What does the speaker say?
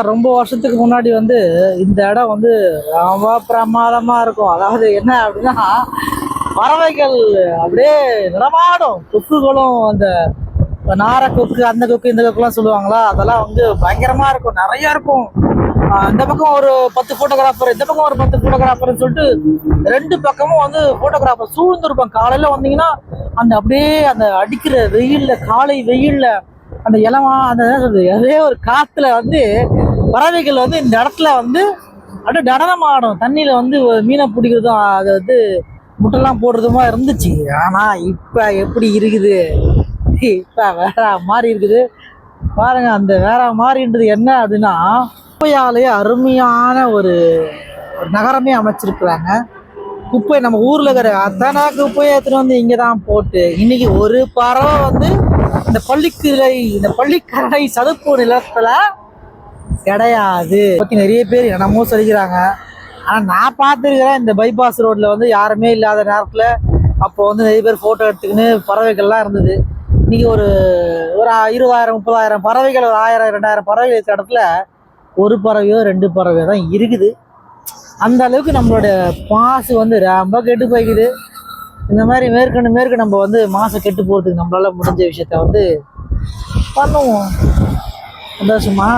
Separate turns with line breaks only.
ரொம்ப வருஷத்துக்கு முன்னாடி வந்து இந்த இடம் வந்து ரொம்ப பிரமாதமா இருக்கும். அதாவது என்ன அப்படின்னா, பறவைகள் அப்படியே நடமாடும். கொக்குகளும் அந்த நார கொக்கு, அந்த கொக்கு, இந்த கொக்குலாம் சொல்லுவாங்களா, அதெல்லாம் வந்து பயங்கரமா இருக்கும். நிறைய இருக்கும். இந்த பக்கம் ஒரு 10 போட்டோகிராஃபர், இந்த பக்கம் ஒரு 10 போட்டோகிராஃபர்னு சொல்லிட்டு ரெண்டு பக்கமும் வந்து போட்டோகிராஃபர் சூழ்ந்துருப்பாங்க. காலையில வந்தீங்கன்னா அந்த அப்படியே அந்த அடிக்கிற வெயில்ல, காலை வெயில்ல அந்த இளமா அந்த என்ன சொல்றது, அதே ஒரு காத்துல வந்து பறவைகள் வந்து இந்த இடத்துல வந்து அப்படியே நடனம் ஆடும். தண்ணியில வந்து மீனை பிடிக்கிறதும் அது வந்து முட்டைலாம் போடுறதுமா இருந்துச்சு. ஆனா இப்ப எப்படி இருக்குது, இப்ப வேற மாதிரி இருக்குது பாருங்க. அந்த வேற மாதிரின்றது என்ன அப்படின்னா, குப்பையாலேயே அருமையான ஒரு நகரமே அமைச்சிருக்கிறாங்க. குப்பை நம்ம ஊர்ல இருக்கிற அத்தனை குப்பையை எடுத்துட்டு வந்து இங்கதான் போட்டு, இன்னைக்கு ஒரு பறவை வந்து இந்த பள்ளிக்கரணை சதுப்பு நிலத்துல கிடையாது பத்தி நிறைய பேர் என்னமோ சொல்லிக்கிறாங்க. ஆனா நான் பார்த்துருக்கிறேன் இந்த பைபாஸ் ரோட்ல வந்து யாருமே இல்லாத நேரத்துல அப்போ வந்து நிறைய பேர் போட்டோ எடுத்துக்கின்னு பறவைகள்லாம் இருந்தது. இன்னைக்கு ஒரு ஒரு 20,000 30,000 பறவைகள், ஒரு 1000 2000 பறவைகள் இருக்கிற இடத்துல ஒரு பறவையோ 2 பறவையோ தான் இருக்குது. அந்த அளவுக்கு நம்மளோட மாசு வந்து ரொம்ப கெட்டு போய்க்குது. இந்த மாதிரி மேற்கொண்டு நம்ம வந்து மாசை கெட்டு போகிறதுக்கு நம்மளால முடிஞ்ச விஷயத்த வந்து பண்ணுவோம். சந்தோஷமா.